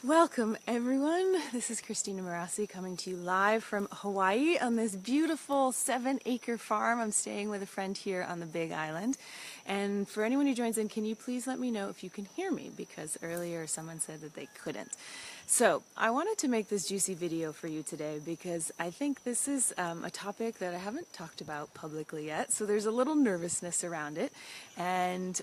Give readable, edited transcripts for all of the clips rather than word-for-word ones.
Welcome everyone, this is Christina Marassi coming to you live from Hawaii on this beautiful 7-acre farm. I'm staying with a friend here on the Big Island. And for anyone who joins in, can you please let me know if you can hear me, because earlier someone said that they couldn't. So I wanted to make this juicy video for you today because I think this is a topic that I haven't talked about publicly yet, so there's a little nervousness around it. And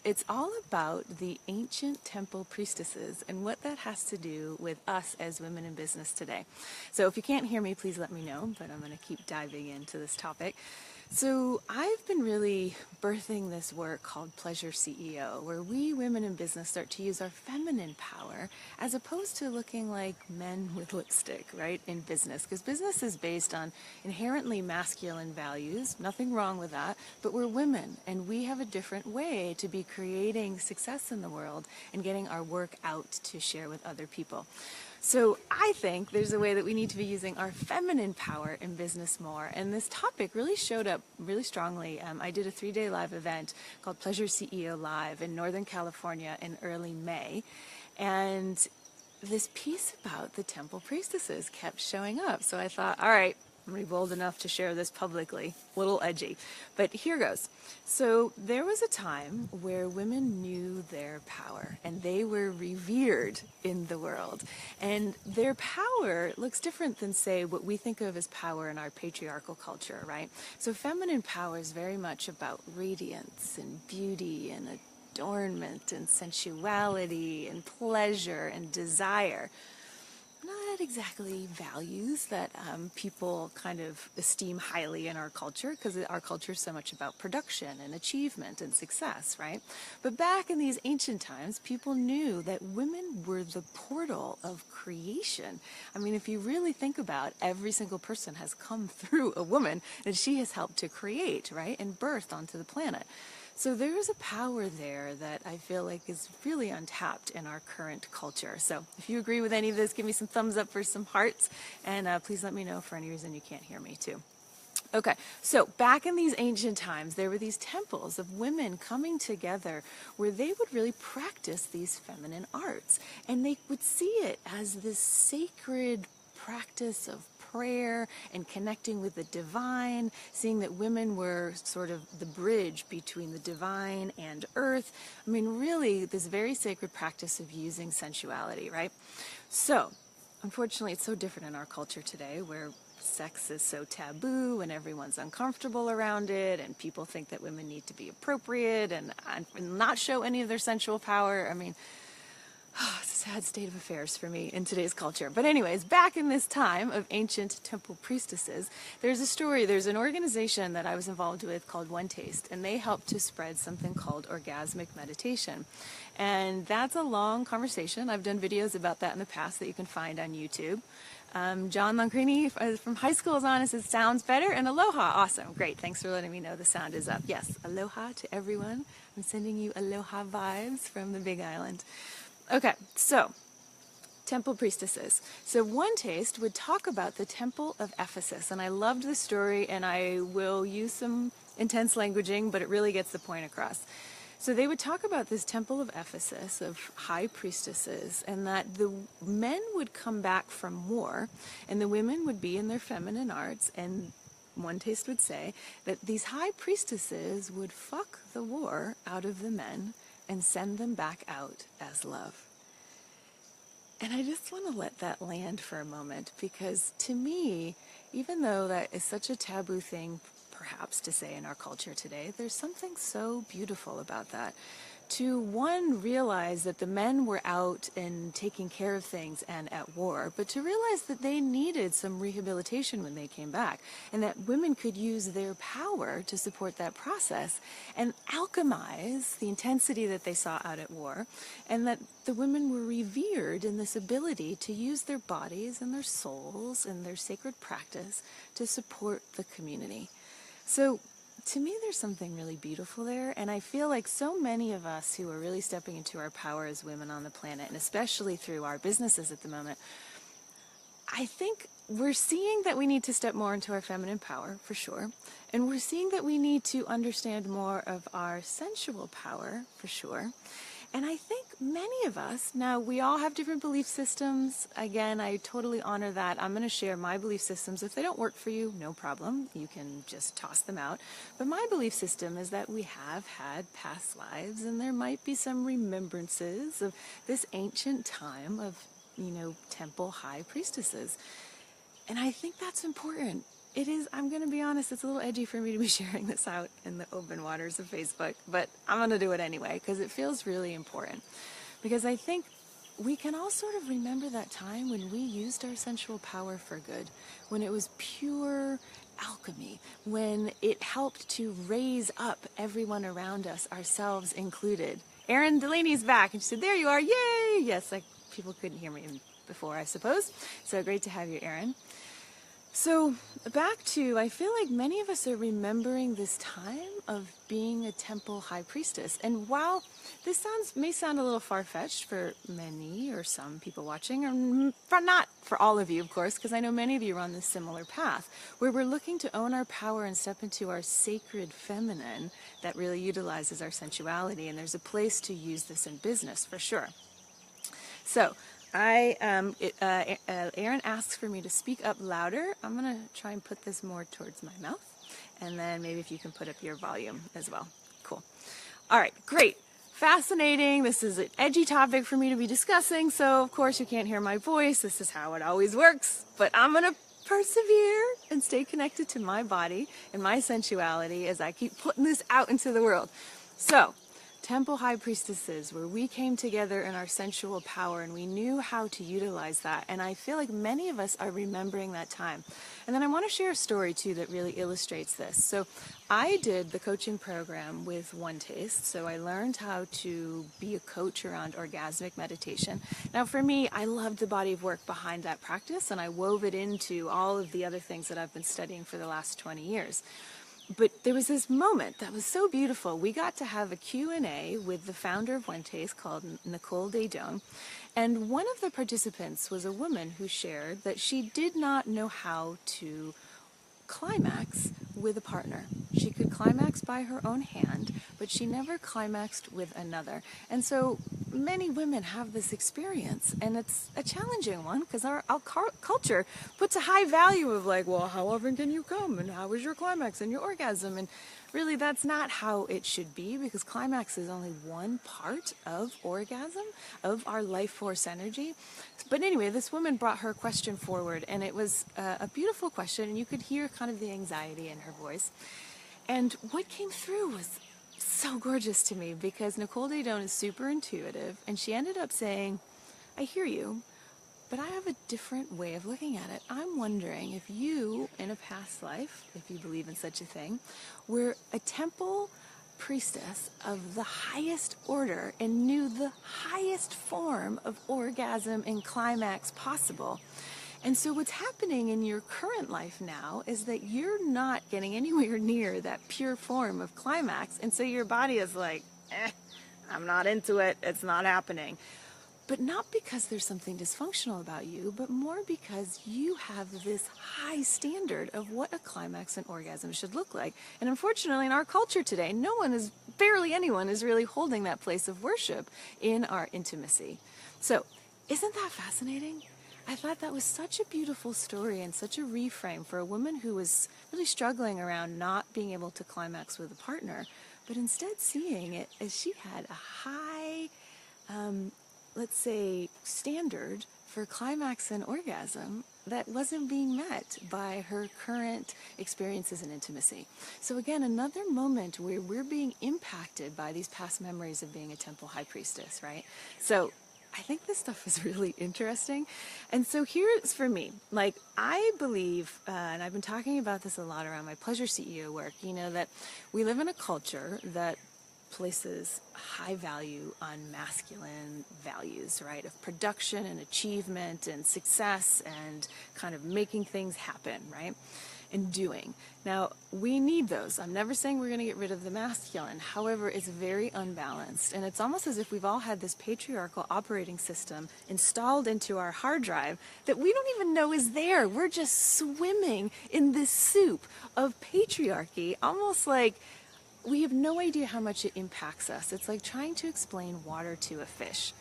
it's all about the ancient temple priestesses and what that has to do with us as women in business today. So if you can't hear me, please let me know, but I'm going to keep diving into this topic. So I've been really birthing this work called Pleasure CEO, where we women in business start to use our feminine power as opposed to looking like men with lipstick, right, in business. Because business is based on inherently masculine values, nothing wrong with that, but we're women and we have a different way to be creating success in the world and getting our work out to share with other people. So I think there's a way that we need to be using our feminine power in business more. And this topic really showed up really strongly. I did a 3-day live event called Pleasure CEO Live in Northern California in early May. And this piece about the temple priestesses kept showing up. So I thought, all right, I'm going to be bold enough to share this publicly. A little edgy, but here goes. So there was a time where women knew their power and they were revered in the world. And their power looks different than, say, what we think of as power in our patriarchal culture, right? So feminine power is very much about radiance and beauty and adornment and sensuality and pleasure and desire. Not exactly values that people kind of esteem highly in our culture, because our culture is so much about production and achievement and success, right? But back in these ancient times, people knew that women were the portal of creation. I mean, if you really think about it, every single person has come through a woman and she has helped to create, right, and birth onto the planet. So there is a power there that I feel like is really untapped in our current culture. So if you agree with any of this, give me some thumbs up for some hearts, and please let me know for any reason you can't hear me too. Okay, so back in these ancient times, there were these temples of women coming together where they would really practice these feminine arts, and they would see it as this sacred practice of prayer and connecting with the divine, seeing that women were sort of the bridge between the divine and earth. I mean, really, this very sacred practice of using sensuality, right? So, unfortunately, it's so different in our culture today, where sex is so taboo and everyone's uncomfortable around it, and people think that women need to be appropriate and not show any of their sensual power. I mean, it's a sad state of affairs for me in today's culture. But anyways, back in this time of ancient temple priestesses, there's a story, there's an organization that I was involved with called One Taste, and they helped to spread something called orgasmic meditation. And that's a long conversation. I've done videos about that in the past that you can find on YouTube. John Loncrini from high school is on and says, sounds better, and aloha. Awesome, great, thanks for letting me know the sound is up. Yes, aloha to everyone. I'm sending you aloha vibes from the Big Island. Okay, so temple priestesses. So One Taste would talk about the temple of Ephesus, and I loved the story, and I will use some intense languaging, but it really gets the point across. So they would talk about this temple of Ephesus, of high priestesses, and that the men would come back from war, and the women would be in their feminine arts, and One Taste would say that these high priestesses would fuck the war out of the men and send them back out as love. And I just want to let that land for a moment, because to me, even though that is such a taboo thing perhaps to say in our culture today, there's something so beautiful about that. To, one, realize that the men were out and taking care of things and at war, but to realize that they needed some rehabilitation when they came back, and that women could use their power to support that process and alchemize the intensity that they saw out at war, and that the women were revered in this ability to use their bodies and their souls and their sacred practice to support the community. So to me, there's something really beautiful there, and I feel like so many of us who are really stepping into our power as women on the planet, and especially through our businesses at the moment, I think we're seeing that we need to step more into our feminine power, for sure, and we're seeing that we need to understand more of our sensual power, for sure. And I think many of us, now we all have different belief systems. Again, I totally honor that. I'm going to share my belief systems. If they don't work for you, no problem. You can just toss them out. But my belief system is that we have had past lives, and there might be some remembrances of this ancient time of, temple high priestesses. And I think that's important. It is, I'm going to be honest, it's a little edgy for me to be sharing this out in the open waters of Facebook, but I'm going to do it anyway because it feels really important. Because I think we can all sort of remember that time when we used our sensual power for good, when it was pure alchemy, when it helped to raise up everyone around us, ourselves included. Erin Delaney's back, and she said, there you are, yay! Yes, people couldn't hear me before, I suppose. So great to have you, Erin. So back to, I feel like many of us are remembering this time of being a temple high priestess. And while this may sound a little far-fetched for many or some people watching, or not for all of you, of course, because I know many of you are on this similar path, where we're looking to own our power and step into our sacred feminine that really utilizes our sensuality. And there's a place to use this in business, for sure. So, Erin asks for me to speak up louder. I'm going to try and put this more towards my mouth. And then maybe if you can put up your volume as well. Cool. All right, great. Fascinating. This is an edgy topic for me to be discussing. So, of course, you can't hear my voice. This is how it always works. But I'm going to persevere and stay connected to my body and my sensuality as I keep putting this out into the world. So, temple high priestesses, where we came together in our sensual power and we knew how to utilize that. And I feel like many of us are remembering that time. And then I want to share a story too that really illustrates this. So I did the coaching program with One Taste. So I learned how to be a coach around orgasmic meditation. Now for me, I loved the body of work behind that practice, and I wove it into all of the other things that I've been studying for the last 20 years. But there was this moment that was so beautiful. We got to have a Q&A with the founder of One Taste called Nicole Daydon. And one of the participants was a woman who shared that she did not know how to climax with a partner. She could climax by her own hand, but she never climaxed with another. And so many women have this experience, and it's a challenging one because our culture puts a high value of like, well, how often can you come, and how is your climax and your orgasm? And really, that's not how it should be, because climax is only one part of orgasm, of our life force energy. But anyway, this woman brought her question forward, and it was a beautiful question, and you could hear kind of the anxiety in her voice. And what came through was so gorgeous to me, because Nicole Daydon is super intuitive, and she ended up saying, I hear you, but I have a different way of looking at it. I'm wondering if you, in a past life, if you believe in such a thing, were a temple priestess of the highest order and knew the highest form of orgasm and climax possible. And so what's happening in your current life now is that you're not getting anywhere near that pure form of climax. And so your body is like, I'm not into it. It's not happening. But not because there's something dysfunctional about you, but more because you have this high standard of what a climax and orgasm should look like. And unfortunately, in our culture today, barely anyone is really holding that place of worship in our intimacy. So, isn't that fascinating? I thought that was such a beautiful story and such a reframe for a woman who was really struggling around not being able to climax with a partner, but instead seeing it as she had a high, let's say, standard for climax and orgasm that wasn't being met by her current experiences in intimacy. So again, another moment where we're being impacted by these past memories of being a temple high priestess, right? So I think this stuff is really interesting. And so here's for me, like I believe, and I've been talking about this a lot around my Pleasure CEO work, that we live in a culture that places high value on masculine values, right? Of production and achievement and success and kind of making things happen, right? And doing. Now, we need those. I'm never saying we're going to get rid of the masculine. However, it's very unbalanced. And it's almost as if we've all had this patriarchal operating system installed into our hard drive that we don't even know is there. We're just swimming in this soup of patriarchy, almost like we have no idea how much it impacts us. It's like trying to explain water to a fish.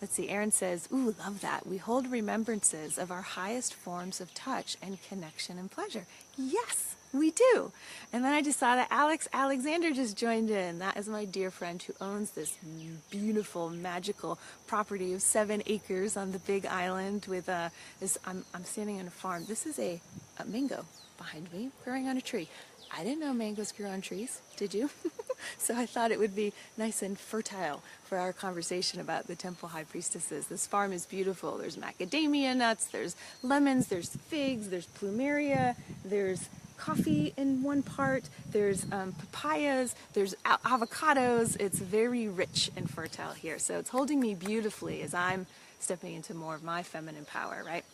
Let's see, Aaron says, ooh, love that. We hold remembrances of our highest forms of touch and connection and pleasure. Yes, we do. And then I just saw that Alexander just joined in. That is my dear friend who owns this beautiful, magical property of 7 acres on the Big Island with this, I'm standing on a farm. This is a mango behind me growing on a tree. I didn't know mangoes grew on trees, did you? So I thought it would be nice and fertile for our conversation about the Temple High Priestesses. This farm is beautiful. There's macadamia nuts, there's lemons, there's figs, there's plumeria, there's coffee in one part, there's papayas, there's avocados. It's very rich and fertile here. So it's holding me beautifully as I'm stepping into more of my feminine power, right?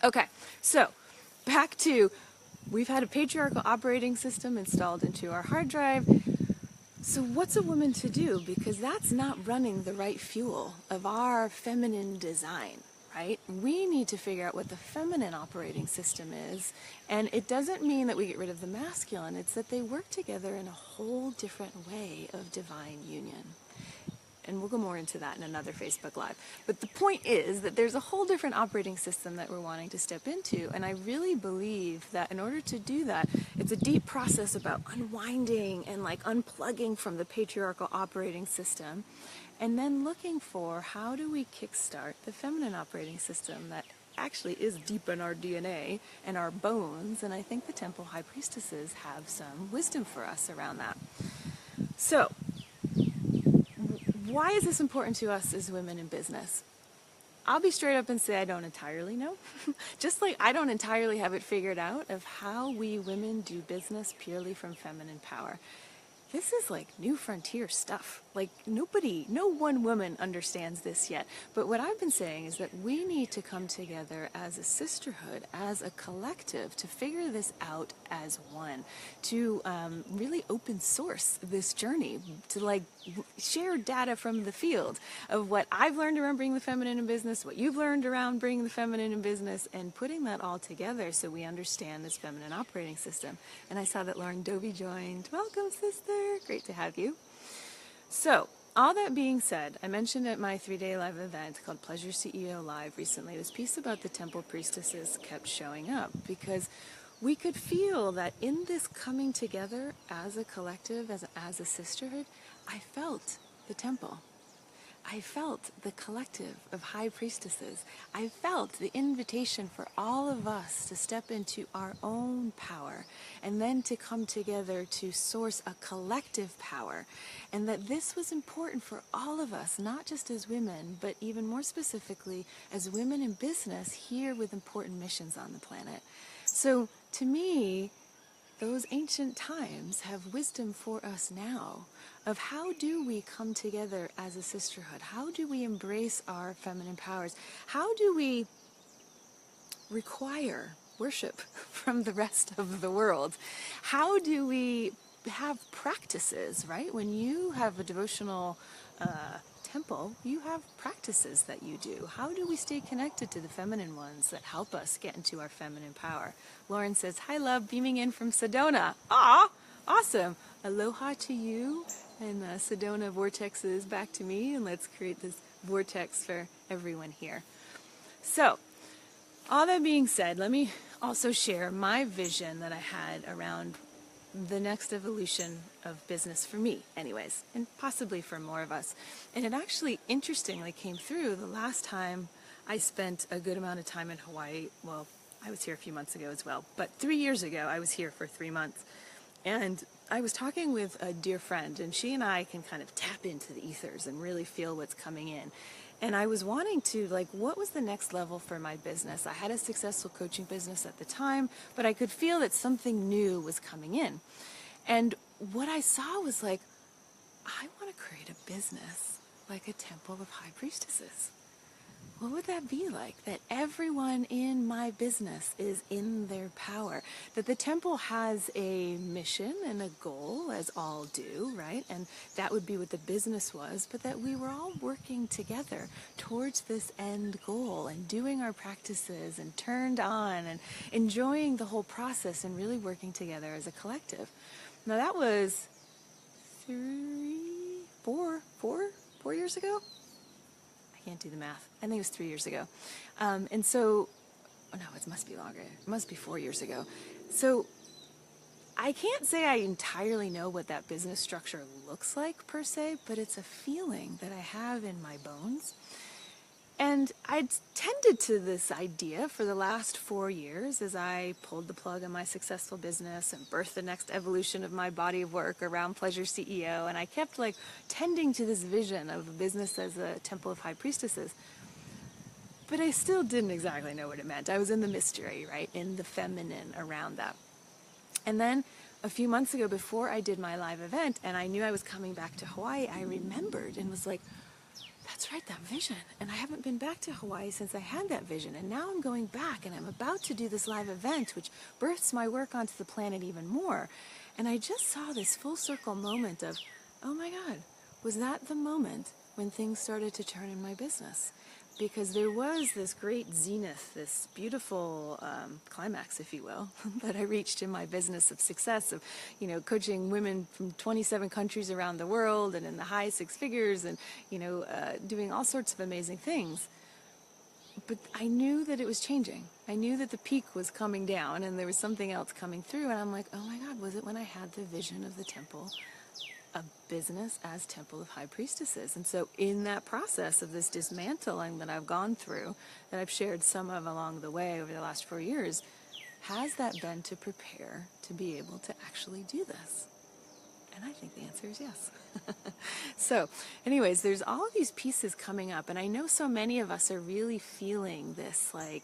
Okay, so back to, we've had a patriarchal operating system installed into our hard drive. So what's a woman to do? Because that's not running the right fuel of our feminine design, right? We need to figure out what the feminine operating system is. And it doesn't mean that we get rid of the masculine. It's that they work together in a whole different way of divine union. And we'll go more into that in another Facebook Live. But the point is that there's a whole different operating system that we're wanting to step into. And I really believe that in order to do that, it's a deep process about unwinding and like unplugging from the patriarchal operating system. And then looking for how do we kickstart the feminine operating system that actually is deep in our DNA and our bones. And I think the Temple High Priestesses have some wisdom for us around that. So, why is this important to us as women in business? I'll be straight up and say I don't entirely know. Just like I don't entirely have it figured out of how we women do business purely from feminine power. This is like new frontier stuff. Like no one woman understands this yet. But what I've been saying is that we need to come together as a sisterhood, as a collective, to figure this out as one, to really open source this journey, to like share data from the field of what I've learned around bringing the feminine in business, what you've learned around bringing the feminine in business, and putting that all together so we understand this feminine operating system. And I saw that Lauren Dovey joined. Welcome, sister. Great to have you. So, all that being said, I mentioned at my 3-day live event called Pleasure CEO Live recently, this piece about the Temple Priestesses kept showing up because we could feel that in this coming together as a collective, as a sisterhood, I felt the temple. I felt the collective of high priestesses. I felt the invitation for all of us to step into our own power and then to come together to source a collective power. And that this was important for all of us, not just as women, but even more specifically as women in business here with important missions on the planet. So to me, those ancient times have wisdom for us now of how do we come together as a sisterhood? How do we embrace our feminine powers? How do we require worship from the rest of the world? How do we have practices, right? When you have a devotional temple, you have practices that you do. How do we stay connected to the feminine ones that help us get into our feminine power? Lauren says, hi, love, beaming in from Sedona. Ah, awesome. Aloha to you, and Sedona vortexes back to me, and let's create this vortex for everyone here. So, all that being said, let me also share my vision that I had around the next evolution of business for me anyways, and possibly for more of us. And it actually interestingly came through the last time I spent a good amount of time in Hawaii. Well, I was here a few months ago as well, but 3 years ago I was here for 3 months. And I was talking with a dear friend, and she and I can kind of tap into the ethers and really feel what's coming in. And I was wanting to, like, what was the next level for my business? I had a successful coaching business at the time, but I could feel that something new was coming in. And what I saw was like, I want to create a business like a temple of high priestesses. What would that be like? That everyone in my business is in their power. That the temple has a mission and a goal, as all do, right? And that would be what the business was, but that we were all working together towards this end goal and doing our practices and turned on and enjoying the whole process and really working together as a collective. Now that was 4 years ago. I can't do the math. I think it was 3 years ago. And so, oh no, it must be longer. It must be 4 years ago. So I can't say I entirely know what that business structure looks like per se, but it's a feeling that I have in my bones. And I'd tended to this idea for the last 4 years as I pulled the plug on my successful business and birthed the next evolution of my body of work around Pleasure CEO. And I kept like tending to this vision of a business as a temple of high priestesses. But I still didn't exactly know what it meant. I was in the mystery, right? In the feminine around that. And then a few months ago, before I did my live event, and I knew I was coming back to Hawaii, I remembered and was like, that's right, that vision. And I haven't been back to Hawaii since I had that vision. And now I'm going back and I'm about to do this live event, which births my work onto the planet even more. And I just saw this full circle moment of, oh my God, was that the moment when things started to turn in my business? Because there was this great zenith, this beautiful climax, if you will, that I reached in my business of success of, coaching women from 27 countries around the world and in the high six figures and, doing all sorts of amazing things. But I knew that it was changing. I knew that the peak was coming down and there was something else coming through. And I'm like, oh my God, was it when I had the vision of the temple? A business as temple of high priestesses. And so in that process of this dismantling that I've gone through, that I've shared some of along the way over the last 4 years, has that been to prepare to be able to actually do this? And I think the answer is yes. So anyways, there's all these pieces coming up, and I know so many of us are really feeling this like,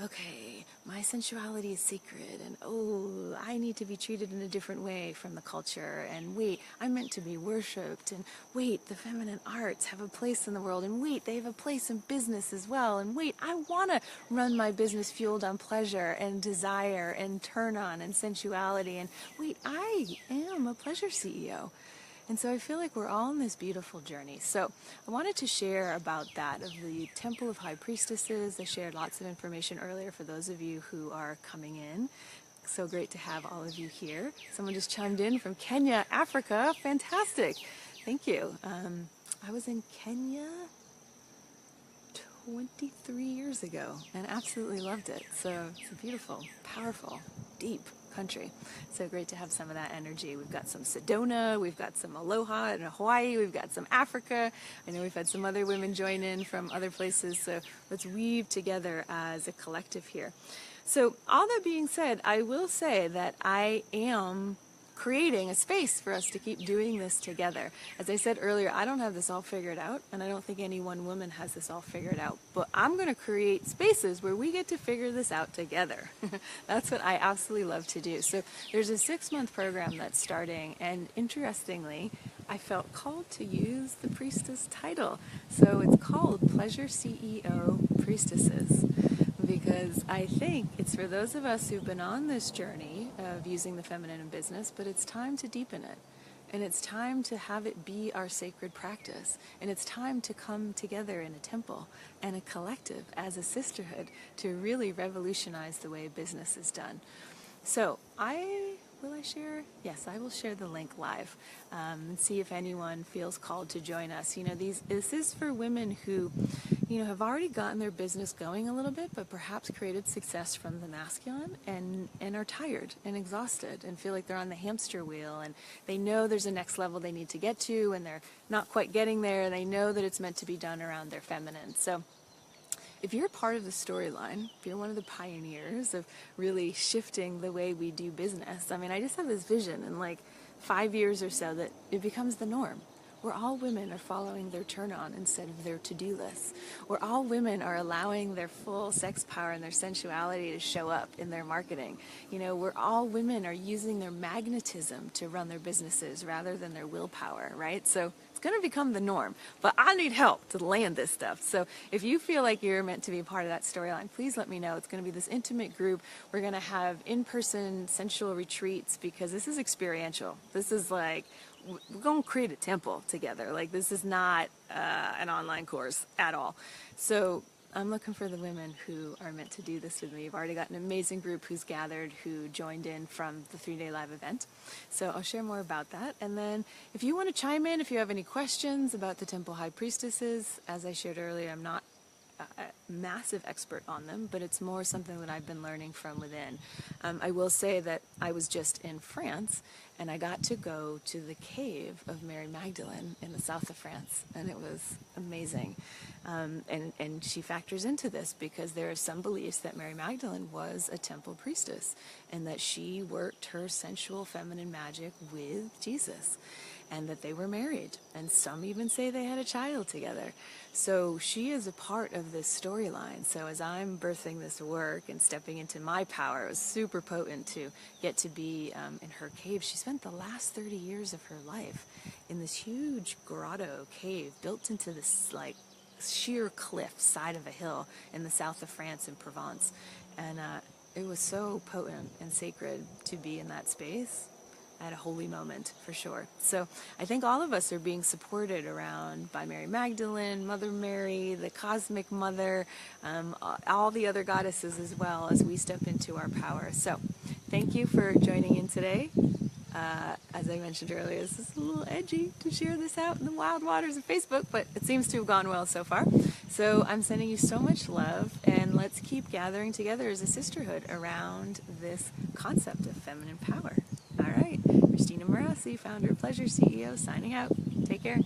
okay, my sensuality is sacred, and oh, I need to be treated in a different way from the culture, and wait, I'm meant to be worshipped, and wait, the feminine arts have a place in the world, and wait, they have a place in business as well, and wait, I want to run my business fueled on pleasure and desire and turn on and sensuality, and wait, I am a pleasure CEO. And so I feel like we're all in this beautiful journey. So I wanted to share about that, of the Temple of High Priestesses. I shared lots of information earlier for those of you who are coming in. So great to have all of you here. Someone just chimed in from Kenya, Africa. Fantastic. Thank you. I was in Kenya 23 years ago and absolutely loved it. So it's a beautiful, powerful, deep country. So great to have some of that energy. We've got some Sedona, we've got some Aloha in Hawaii, we've got some Africa. I know we've had some other women join in from other places, so let's weave together as a collective here. So all that being said, I will say that I am creating a space for us to keep doing this together. As I said earlier, I don't have this all figured out, and I don't think any one woman has this all figured out, but I'm going to create spaces where we get to figure this out together. That's what I absolutely love to do. So there's a 6-month program that's starting, and interestingly, I felt called to use the priestess title. So it's called Pleasure CEO Priestesses, because I think it's for those of us who've been on this journey of using the feminine in business, but it's time to deepen it. And it's time to have it be our sacred practice. And it's time to come together in a temple and a collective as a sisterhood to really revolutionize the way business is done. So will I share? Yes, I will share the link live and see if anyone feels called to join us. This is for women who, have already gotten their business going a little bit, but perhaps created success from the masculine and are tired and exhausted and feel like they're on the hamster wheel, and they know there's a next level they need to get to and they're not quite getting there, and they know that it's meant to be done around their feminine. So if you're part of the storyline, if you're one of the pioneers of really shifting the way we do business, I just have this vision in like 5 years or so that it becomes the norm, where all women are following their turn on instead of their to-do lists, where all women are allowing their full sex power and their sensuality to show up in their marketing, where all women are using their magnetism to run their businesses rather than their willpower, right? So it's going to become the norm, but I need help to land this stuff. So if you feel like you're meant to be part of that storyline, please let me know. It's going to be this intimate group. We're going to have in-person sensual retreats, because this is experiential. This is like, we're going to create a temple together. Like, this is not an online course at all. So I'm looking for the women who are meant to do this with me. I've already got an amazing group who's gathered, who joined in from the 3-day live event. So I'll share more about that. And then if you want to chime in, if you have any questions about the Temple High Priestesses, as I shared earlier, I'm not a massive expert on them, but it's more something that I've been learning from within. I will say that I was just in France, and I got to go to the cave of Mary Magdalene in the south of France, and it was amazing. And she factors into this because there are some beliefs that Mary Magdalene was a temple priestess, and that she worked her sensual feminine magic with Jesus, and that they were married, and some even say they had a child together. So she is a part of this storyline. So as I'm birthing this work and stepping into my power, it was super potent to get to be in her cave. She spent the last 30 years of her life in this huge grotto cave built into this like sheer cliff side of a hill in the south of France in Provence. And it was so potent and sacred to be in that space. I had a holy moment, for sure. So I think all of us are being supported around by Mary Magdalene, Mother Mary, the Cosmic Mother, all the other goddesses as well as we step into our power. So thank you for joining in today. As I mentioned earlier, this is a little edgy to share this out in the wild waters of Facebook, but it seems to have gone well so far. So I'm sending you so much love, and let's keep gathering together as a sisterhood around this concept of feminine power. All right, Christina Marassi, founder of Pleasure CEO, signing out. Take care.